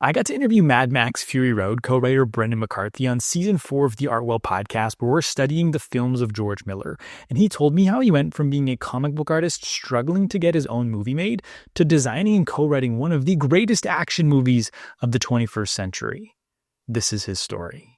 I got to interview Mad Max Fury Road co-writer Brendan McCarthy on season 4 of the Artwell podcast, where we're studying the films of George Miller. And he told me how he went from being a comic book artist struggling to get his own movie made to designing and co-writing one of the greatest action movies of the 21st century. This is his story.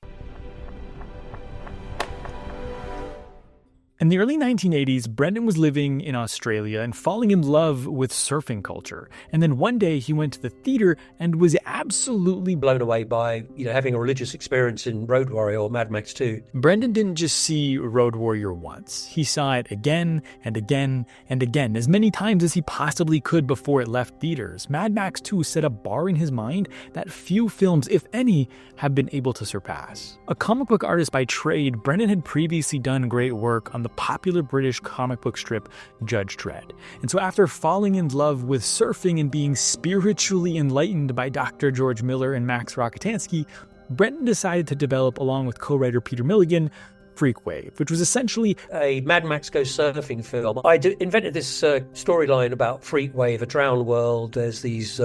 In the early 1980s, Brendan was living in Australia and falling in love with surfing culture. And then one day he went to the theater and was absolutely blown away by, having a religious experience in Road Warrior or Mad Max 2. Brendan didn't just see Road Warrior once. He saw it again and again and again, as many times as he possibly could before it left theaters. Mad Max 2 set a bar in his mind that few films, if any, have been able to surpass. A comic book artist by trade, Brendan had previously done great work on the popular British comic book strip Judge Dredd. And so after falling in love with surfing and being spiritually enlightened by Dr. George Miller and Max Rockatansky, Brendan decided to develop, along with co-writer Peter Milligan, Freakwave, which was essentially a Mad Max Goes Surfing film. I invented this storyline about Freakwave, a drowned world. There's these,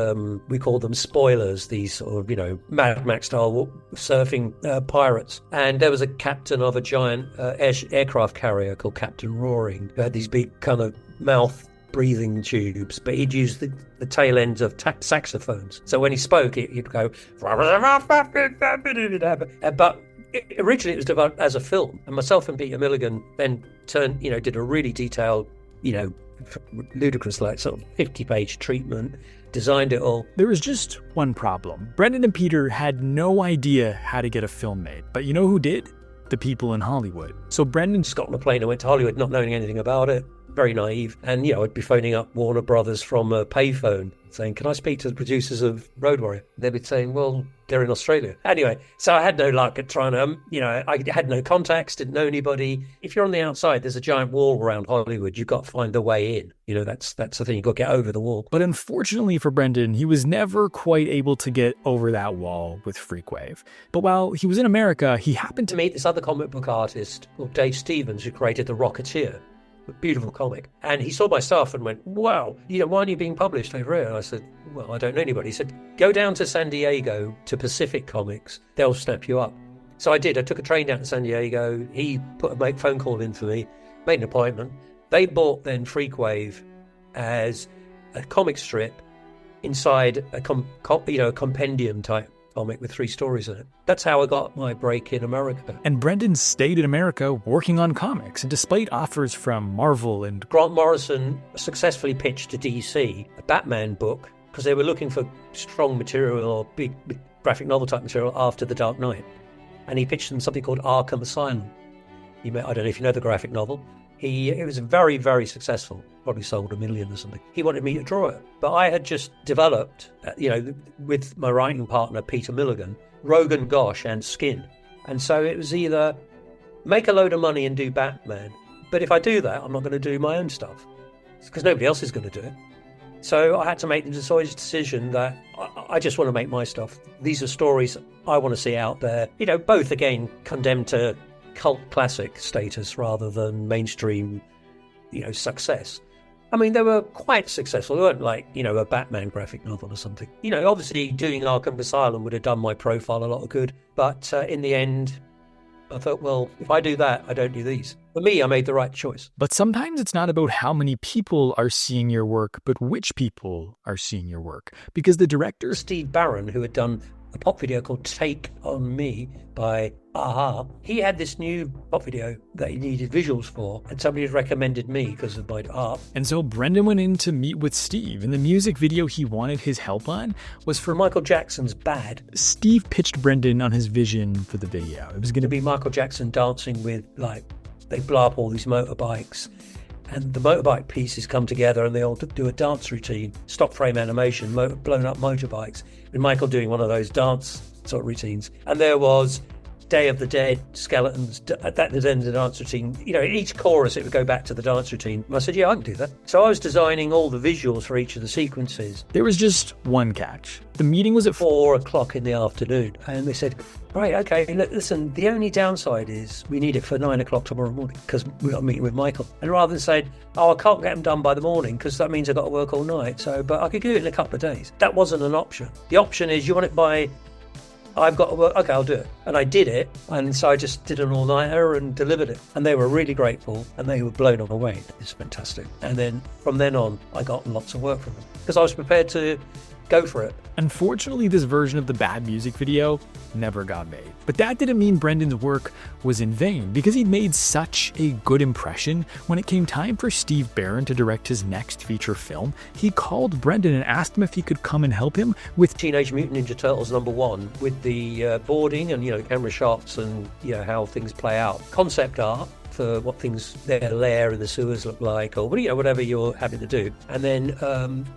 we call them spoilers, these sort of, Mad Max style surfing pirates. And there was a captain of a giant aircraft carrier called Captain Roaring, who had these big kind of mouth breathing tubes, but he'd use the tail ends of saxophones. So when he spoke, he'd go, but originally it was developed as a film, and myself and Peter Milligan then did a really detailed, ludicrous, like sort of 50-page treatment, designed it all. There was just one problem. Brendan and Peter had no idea how to get a film made, but you know who did? The people in Hollywood. So Brendan just got on a plane and went to Hollywood, not knowing anything about it. Very naive. And, I'd be phoning up Warner Brothers from a payphone saying, can I speak to the producers of Road Warrior? They'd be saying, well, they're in Australia. Anyway, so I had no luck at trying to, I had no contacts, didn't know anybody. If you're on the outside, there's a giant wall around Hollywood. You've got to find the way in. That's the thing. You've got to get over the wall. But unfortunately for Brendan, he was never quite able to get over that wall with Freakwave. But while he was in America, he happened to meet this other comic book artist called Dave Stevens, who created The Rocketeer. A beautiful comic. And he saw my stuff and went, wow, why aren't you being published over here? And I said, well, I don't know anybody. He said, go down to San Diego to Pacific Comics. They'll snap you up. So I did. I took a train down to San Diego. He put a phone call in for me, made an appointment. They bought then Freakwave as a comic strip inside a compendium type comic with 3 stories in it. That's how I got my break in America. And Brendan stayed in America working on comics, and despite offers from Marvel and Grant Morrison successfully pitched to DC a Batman book because they were looking for strong material or big graphic novel type material after The Dark Knight. And he pitched them something called Arkham Asylum. I don't know if you know the graphic novel. It was very, very successful. Probably sold 1 million or something. He wanted me to draw it. But I had just developed, with my writing partner, Peter Milligan, Rogan Gosh and Skin. And so it was either make a load of money and do Batman. But if I do that, I'm not going to do my own stuff because nobody else is going to do it. So I had to make the decision that I just want to make my stuff. These are stories I want to see out there. Both, again, condemned to cult classic status rather than mainstream, success. I mean, they were quite successful. They weren't like, a Batman graphic novel or something. Obviously doing Arkham Asylum would have done my profile a lot of good. But in the end, I thought, well, if I do that, I don't do these. For me, I made the right choice. But sometimes it's not about how many people are seeing your work, but which people are seeing your work. Because the director, Steve Barron, who had done a pop video called Take On Me by Aha, he had this new pop video that he needed visuals for, and somebody had recommended me because of my art. And so Brendan went in to meet with Steve, and the music video he wanted his help on was for Michael Jackson's Bad. Steve pitched Brendan on his vision for the video. It was going to be Michael Jackson dancing with, they blow up all these motorbikes, and the motorbike pieces come together and they all do a dance routine, stop frame animation, blown up motorbikes, with Michael doing one of those dance sort of routines. And there was Day of the Dead, skeletons, at the end of the dance routine. You know, each chorus it would go back to the dance routine. And I said, yeah, I can do that. So I was designing all the visuals for each of the sequences. There was just one catch. The meeting was at 4 o'clock in the afternoon. And they said, right, okay, listen, the only downside is we need it for 9 o'clock tomorrow morning because we've got a meeting with Michael. And rather than saying, oh, I can't get them done by the morning because that means I've got to work all night. But I could do it in a couple of days. That wasn't an option. The option is you want it by... I've got to work, okay, I'll do it. And I did it, and so I just did an all-nighter and delivered it. And they were really grateful, and they were blown away. It's fantastic. And then, from then on, I got lots of work from them, because I was prepared to go for it. Unfortunately, this version of the bad music video never got made. But that didn't mean Brendan's work was in vain, because he'd made such a good impression. When it came time for Steve Barron to direct his next feature film, he called Brendan and asked him if he could come and help him with Teenage Mutant Ninja Turtles #1, with the boarding and, camera shots and, how things play out. Concept art for what things their lair in the sewers look like, or whatever you're having to do, and then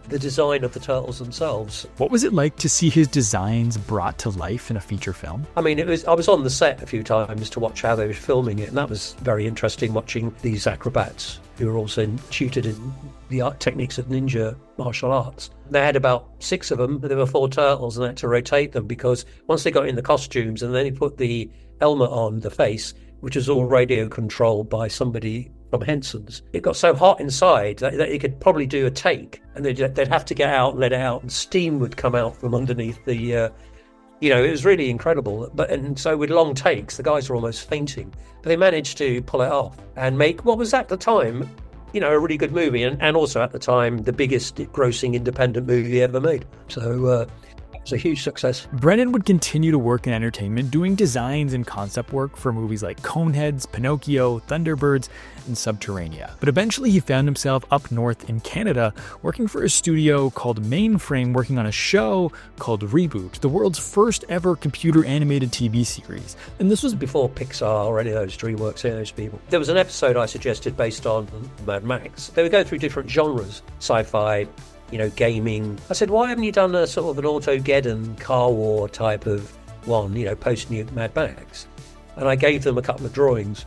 the design of the turtles themselves. What was it like to see his designs brought to life in a feater film? I mean, I was on the set a few times to watch how they were filming it, and that was very interesting, watching these acrobats who were also tutored in the art techniques of ninja martial arts. They had about 6 of them, but there were 4 turtles, and they had to rotate them because once they got in the costumes and then he put the helmet on the face, which was all radio controlled by somebody from Henson's. It got so hot inside that it could probably do a take, and they'd have to get out, let it out, and steam would come out from underneath the, it was really incredible. And so with long takes, the guys were almost fainting. But they managed to pull it off and make what was at the time, a really good movie, and also at the time, the biggest grossing independent movie ever made. So, it's a huge success. Brendan would continue to work in entertainment, doing designs and concept work for movies like Coneheads, Pinocchio, Thunderbirds, and Subterranea. But eventually he found himself up north in Canada, working for a studio called Mainframe, working on a show called Reboot, the world's first ever computer animated TV series. And this was before Pixar or any of those DreamWorks, any of those people. There was an episode I suggested based on Mad Max. They would go through different genres, sci-fi, gaming. I said, why haven't you done a sort of an Autogeddon car war type of one, post-new Mad Max? And I gave them a couple of drawings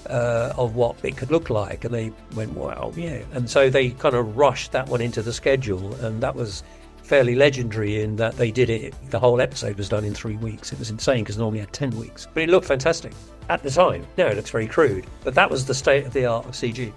of what it could look like, and they went, wow, yeah. And so they kind of rushed that one into the schedule, and that was fairly legendary in that they did it. The whole episode was done in 3 weeks. It was insane because normally had 10 weeks. But it looked fantastic at the time. Now it looks very crude, but that was the state of the art of CG.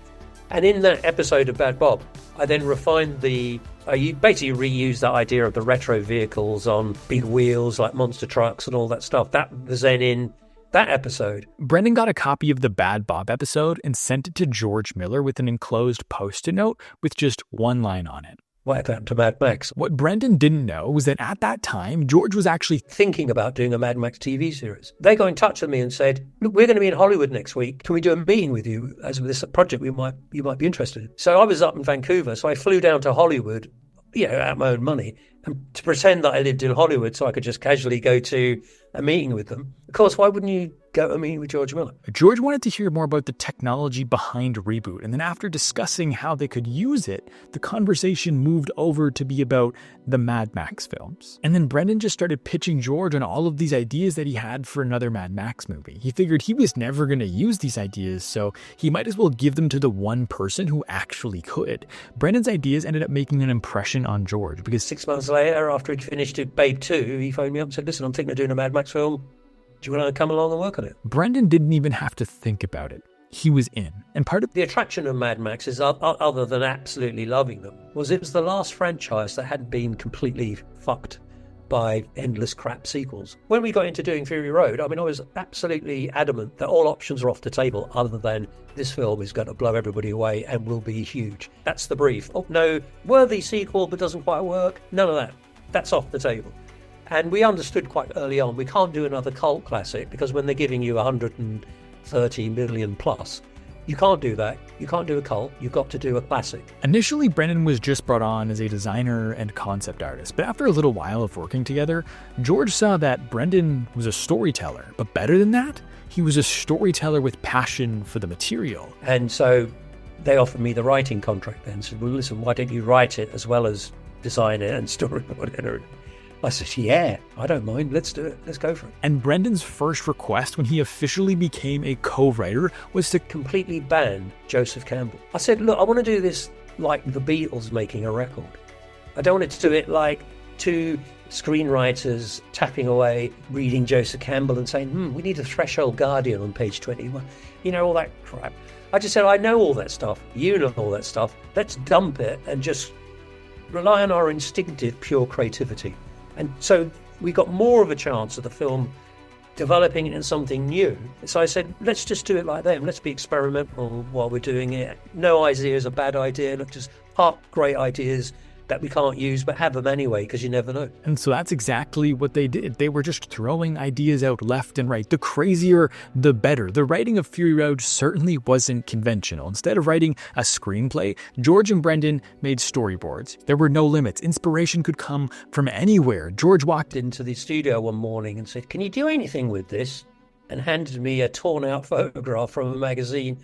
And in that episode of Bad Bob, I then refined you basically reused that idea of the retro vehicles on big wheels like monster trucks and all that stuff. That was then in that episode. Brendan got a copy of the Bad Bob episode and sent it to George Miller with an enclosed Post-it note with just one line on it. What happened to Mad Max? What Brendan didn't know was that at that time, George was actually thinking about doing a Mad Max TV series. They got in touch with me and said, look, we're going to be in Hollywood next week. Can we do a meeting with you as with this project you might be interested in? So I was up in Vancouver, so I flew down to Hollywood, out my own money, and to pretend that I lived in Hollywood so I could just casually go to a meeting with them. Of course, why wouldn't you go to a meeting with George Miller? George wanted to hear more about the technology behind Reboot, and then after discussing how they could use it, the conversation moved over to be about the Mad Max films. And then Brendan just started pitching George on all of these ideas that he had for another Mad Max movie. He figured he was never going to use these ideas, so he might as well give them to the one person who actually could. Brendan's ideas ended up making an impression on George, because 6 months later, after he'd finished Babe 2, he phoned me up and said, listen, I'm thinking of doing a Mad Max film. Do you want to come along and work on it? Brendan didn't even have to think about it. He was in. And part of the attraction of Mad Max is, other than absolutely loving them, was it was the last franchise that hadn't been completely fucked by endless crap sequels. When we got into doing Fury Road, I was absolutely adamant that all options are off the table other than this film is going to blow everybody away and will be huge. That's the brief. Oh, no, worthy sequel but doesn't quite work. None of that. That's off the table. And we understood quite early on, we can't do another cult classic because when they're giving you 130 million plus, you can't do that. You can't do a cult. You've got to do a classic. Initially, Brendan was just brought on as a designer and concept artist, but after a little while of working together, George saw that Brendan was a storyteller, but better than that, he was a storyteller with passion for the material. And so they offered me the writing contract then. Said, well, listen, why don't you write it as well as design it and storyboard it? I said, yeah, I don't mind. Let's do it. Let's go for it. And Brendan's first request when he officially became a co-writer was to completely ban Joseph Campbell. I said, look, I want to do this like the Beatles making a record. I don't want to do it like two screenwriters tapping away, reading Joseph Campbell and saying, we need a Threshold Guardian on page 21. You know, all that crap. I just said, I know all that stuff. You know all that stuff. Let's dump it and just rely on our instinctive, pure creativity. And so we got more of a chance of the film developing into something new. So I said, let's just do it like them. Let's be experimental while we're doing it. No idea is a bad idea. Let's just park great ideas that we can't use, but have them anyway, because you never know. And so that's exactly what they did. They were just throwing ideas out left and right. The crazier, the better. The writing of Fury Road certainly wasn't conventional. Instead of writing a screenplay, George and Brendan made storyboards. There were no limits. Inspiration could come from anywhere. George walked into the studio one morning and said, can you do anything with this? And handed me a torn out photograph from a magazine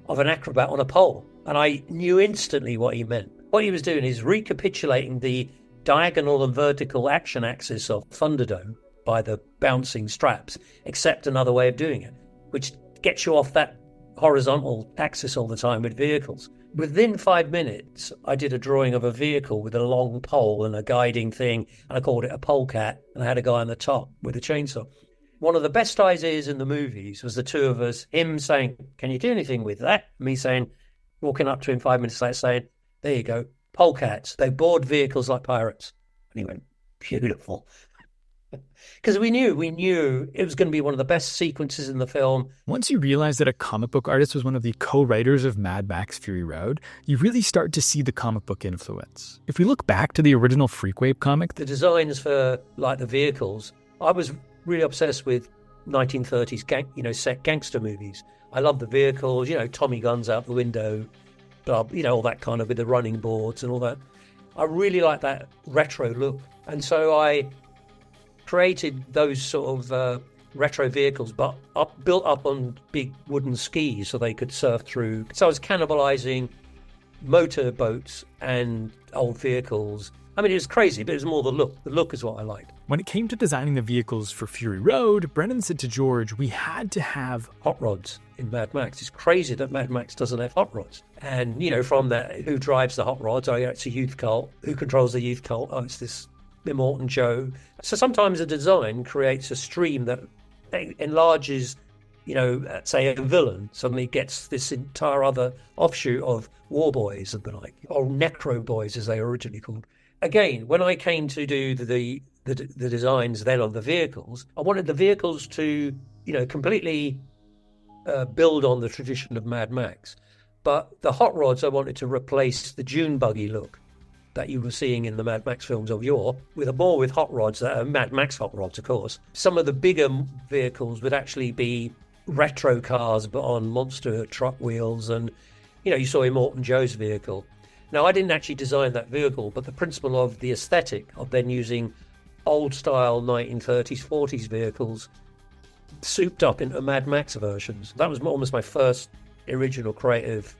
of an acrobat on a pole. And I knew instantly what he meant. What he was doing is recapitulating the diagonal and vertical action axis of Thunderdome by the bouncing straps, except another way of doing it, which gets you off that horizontal axis all the time with vehicles. Within 5 minutes, I did a drawing of a vehicle with a long pole and a guiding thing, and I called it a polecat, and I had a guy on the top with a chainsaw. One of the best ideas in the movies was the two of us, him saying, can you do anything with that? Me saying, walking up to him 5 minutes later saying, there you go, polecats. They board vehicles like pirates. And he went, beautiful. Because we knew it was going to be one of the best sequences in the film. Once you realize that a comic book artist was one of the co-writers of Mad Max Fury Road, you really start to see the comic book influence. If we look back to the original Freakwave comic, the designs for like the vehicles, I was really obsessed with 1930s set gangster movies. I love the vehicles, Tommy guns out the window, all that kind of with the running boards and all that. I really like that retro look. And so I created those sort of retro vehicles, but built up on big wooden skis so they could surf through. So I was cannibalizing motor boats and old vehicles. I mean, it was crazy, but it was more the look. The look is what I liked. When it came to designing the vehicles for Fury Road, Brendan said to George, we had to have hot rods in Mad Max. It's crazy that Mad Max doesn't have hot rods. And, from that, who drives the hot rods? Oh, yeah, it's a youth cult. Who controls the youth cult? Oh, it's this Immortan Joe. So sometimes a design creates a stream that enlarges, say a villain suddenly gets this entire other offshoot of war boys and the like, or necro boys as they were originally called. Again, when I came to do the designs then on the vehicles, I wanted the vehicles to, completely build on the tradition of Mad Max. But the hot rods, I wanted to replace the dune buggy look that you were seeing in the Mad Max films of yore, with hot rods that are Mad Max hot rods, of course. Some of the bigger vehicles would actually be retro cars, but on monster truck wheels. And, you saw Immortan Joe's vehicle. Now, I didn't actually design that vehicle, but the principle of the aesthetic of then using old-style 1930s, 40s vehicles souped up into Mad Max versions. That was almost my first original creative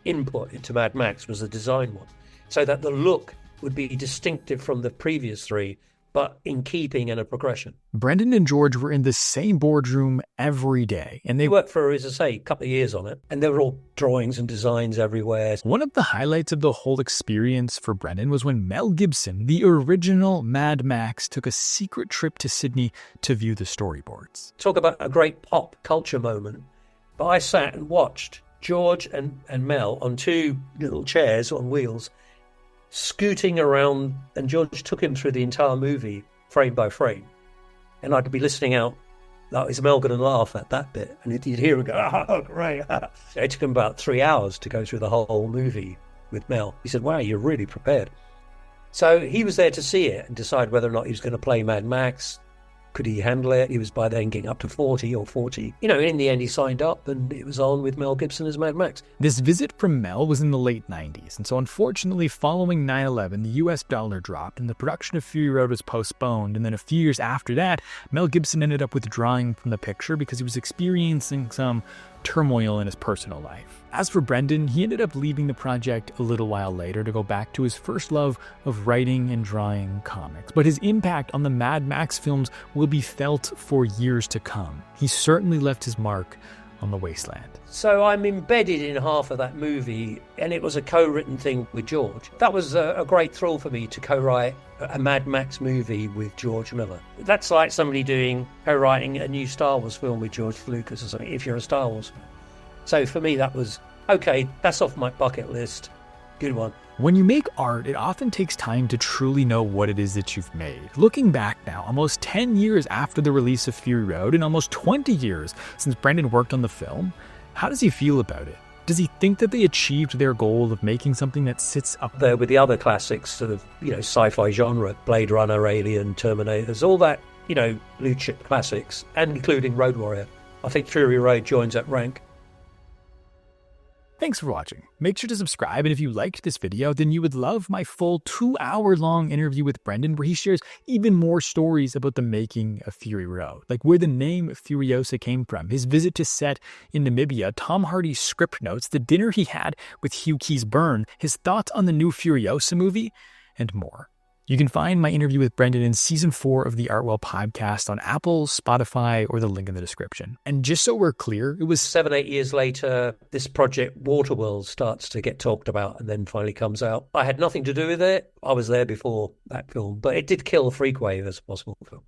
input into Mad Max, was the design one, so that the look would be distinctive from the previous three, but in keeping and a progression. Brendan and George were in the same boardroom every day, and they worked for, as I say, a couple of years on it, and there were all drawings and designs everywhere. One of the highlights of the whole experience for Brendan was when Mel Gibson, the original Mad Max, took a secret trip to Sydney to view the storyboards. Talk about a great pop culture moment. But I sat and watched George and Mel on two little chairs on wheels scooting around, and George took him through the entire movie frame by frame, and I'd be listening out like, is Mel going to laugh at that bit? And you'd hear him go, oh great. It took him about 3 hours to go through the whole movie with Mel. He said, wow, you're really prepared. So he was there to see it and decide whether or not he was going to play Mad Max. Could he handle it? He was by then getting up to 40 or 40. In the end, he signed up and it was on with Mel Gibson as Mad Max. This visit from Mel was in the late 90s. And so unfortunately, following 9/11, the US dollar dropped and the production of Fury Road was postponed. And then a few years after that, Mel Gibson ended up withdrawing from the picture because he was experiencing some turmoil in his personal life. As for Brendan, he ended up leaving the project a little while later to go back to his first love of writing and drawing comics. But his impact on the Mad Max films will be felt for years to come. He certainly left his mark on the wasteland. So I'm embedded in half of that movie, and it was a co-written thing with George. That was a great thrill for me to co-write a Mad Max movie with George Miller. That's like somebody co-writing a new Star Wars film with George Lucas or something, if you're a Star Wars fan. So for me, that was, okay, that's off my bucket list. Good one. When you make art, it often takes time to truly know what it is that you've made. Looking back now, almost 10 years after the release of Fury Road and almost 20 years since Brendan worked on the film, how does he feel about it? Does he think that they achieved their goal of making something that sits up there with the other classics, sort of, sci-fi genre, Blade Runner, Alien, Terminators, all that, blue chip classics, and including Road Warrior? I think Fury Road joins that rank. Thanks for watching. Make sure to subscribe, and if you liked this video, then you would love my full 2-hour-long interview with Brendan, where he shares even more stories about the making of Fury Road, like where the name Furiosa came from, his visit to set in Namibia, Tom Hardy's script notes, the dinner he had with Hugh Keys Byrne, his thoughts on the new Furiosa movie, and more. You can find my interview with Brendan in Season 4 of the Artwell podcast on Apple, Spotify, or the link in the description. And just so we're clear, it was 7-8 years later, this project Waterworld starts to get talked about and then finally comes out. I had nothing to do with it. I was there before that film, but it did kill Freakwave as a possible film.